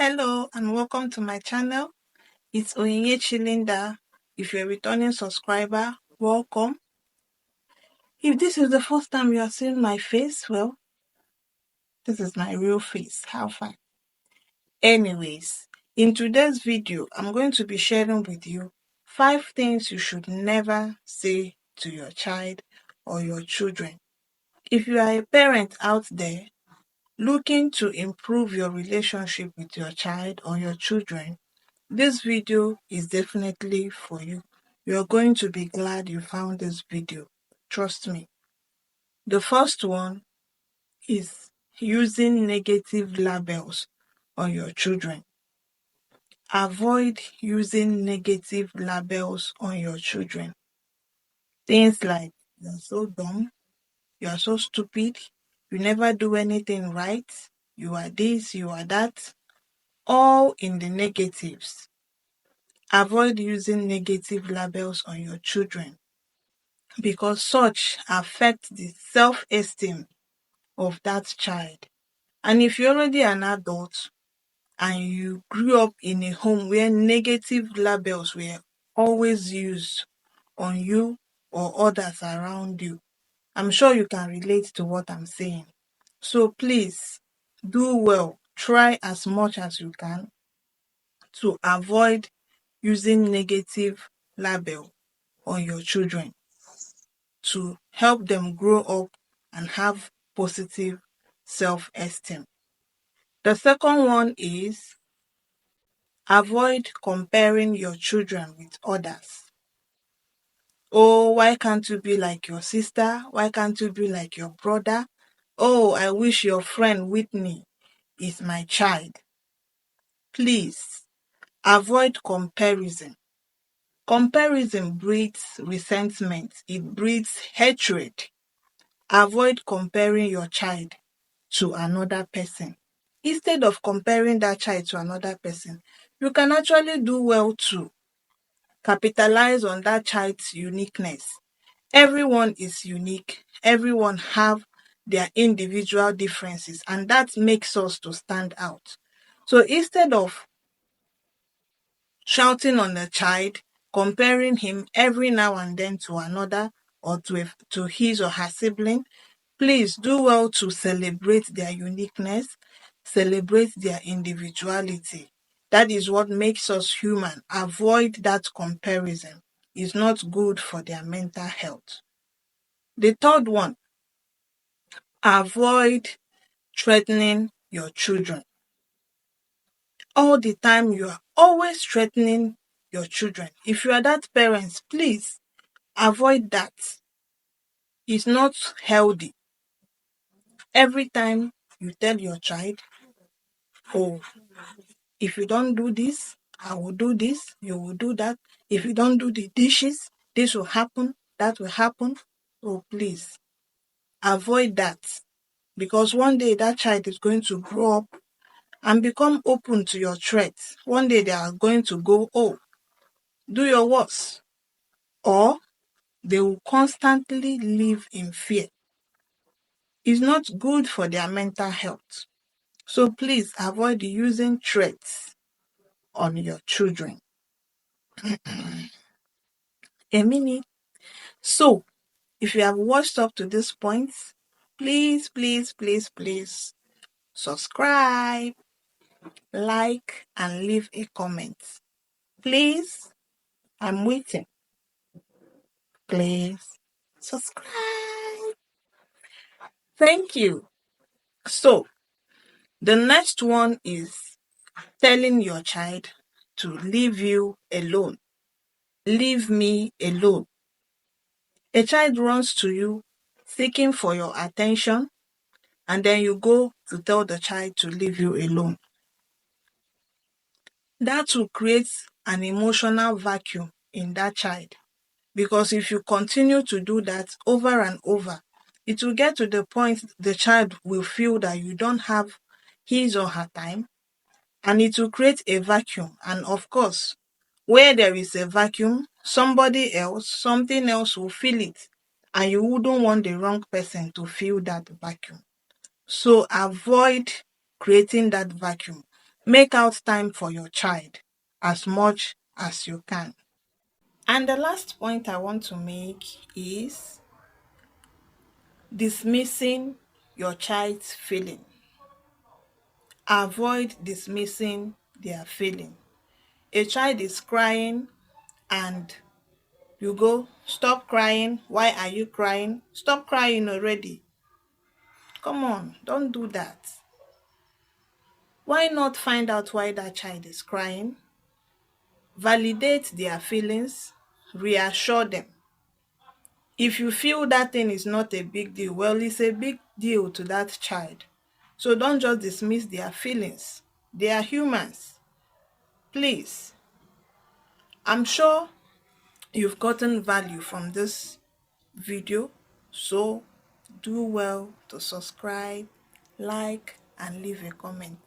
Hello and welcome to my channel. It's Oyinyechi Linda. If you're a returning subscriber, welcome. If this is the first time you are seeing my face, well, this is my real face. How fun. Anyways, in today's video, I'm going to be sharing with you 5 things you should never say to your child or your children. If you are a parent out there looking to improve your relationship with your child or your children, this video is definitely for you. You're going to be glad you found this video. Trust me. The first one is using negative labels on your children. Avoid using negative labels on your children. Things like, you're so dumb, you are so stupid, you never do anything right, you are this, you are that, all in the negatives. Avoid using negative labels on your children because such affects the self-esteem of that child. And if you're already an adult and you grew up in a home where negative labels were always used on you or others around you, I'm sure you can relate to what I'm saying. So please do well. Try as much as you can to avoid using negative label on your children to help them grow up and have positive self-esteem. The second one is avoid comparing your children with others. Oh, why can't you be like your sister? Why can't you be like your brother? Oh, I wish your friend Whitney is my child. Please avoid comparison. Comparison breeds resentment. It breeds hatred. Avoid comparing your child to another person. Instead of comparing that child to another person, you can actually do well to capitalize on that child's uniqueness. Everyone is unique. Everyone have their individual differences, and that makes us to stand out. So instead of shouting on a child, comparing him every now and then to another or to his or her sibling, please do well to celebrate their uniqueness, celebrate their individuality. That is what makes us human. Avoid that comparison. It's not good for their mental health. The third one, avoid threatening your children. All the time you are always threatening your children. If you are that parent, please avoid that. It's not healthy. Every time you tell your child, oh, if you don't do this, I will do this, you will do that. If you don't do the dishes, this will happen, that will happen. Oh, please avoid that. Because one day that child is going to grow up and become open to your threats. One day they are going to go, oh, do your worst. Or they will constantly live in fear. It's not good for their mental health. So please avoid using threats on your children. A minute. So, if you have watched up to this point, please, please, please, please subscribe, like, and leave a comment. Please, I'm waiting. Please subscribe. Thank you. So, the next one is telling your child to leave you alone. Leave me alone. A child runs to you seeking for your attention, and then you go to tell the child to leave you alone. That will create an emotional vacuum in that child. Because if you continue to do that over and over, it will get to the point the child will feel that you don't have his or her time, and it will create a vacuum. And of course, where there is a vacuum, somebody else, something else will fill it, and you wouldn't want the wrong person to fill that vacuum. So avoid creating that vacuum. Make out time for your child as much as you can. And the last point I want to make is dismissing your child's feeling. Avoid dismissing their feeling. A child is crying and you go, stop crying. Why are you crying? Stop crying already. Come on, don't do that. Why not find out why that child is crying? Validate their feelings, reassure them. If you feel that thing is not a big deal, well, it's a big deal to that child. So don't just dismiss their feelings. They are humans. Please. I'm sure you've gotten value from this video. So do well to subscribe, like, and leave a comment.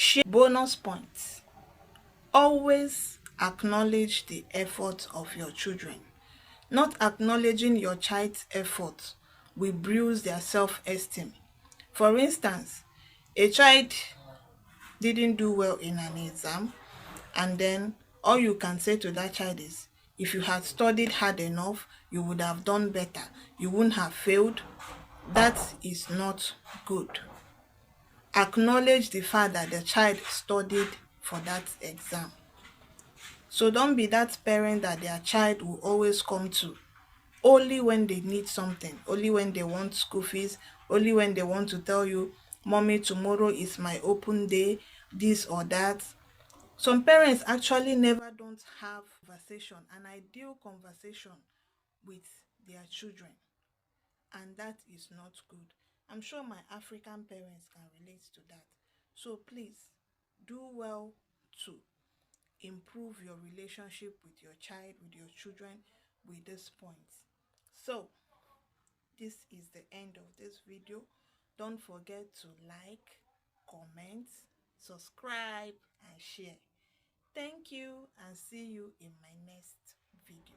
Share bonus points. Always acknowledge the effort of your children. Not acknowledging your child's effort will bruise their self-esteem. For instance, a child didn't do well in an exam, and then all you can say to that child is, if you had studied hard enough, you would have done better. You wouldn't have failed. That is not good. Acknowledge the fact that the child studied for that exam. So don't be that parent that their child will always come to only when they need something, only when they want school fees, only when they want to tell you, mommy, tomorrow is my open day, this or that. Some parents actually never don't have conversation, an ideal conversation with their children, and that is not good. I'm sure my African parents can relate to that. So please do well to improve your relationship with your child, with your children, with this point. So this is the end of this video. Don't forget to like, comment, subscribe, and share. Thank you, and see you in my next video.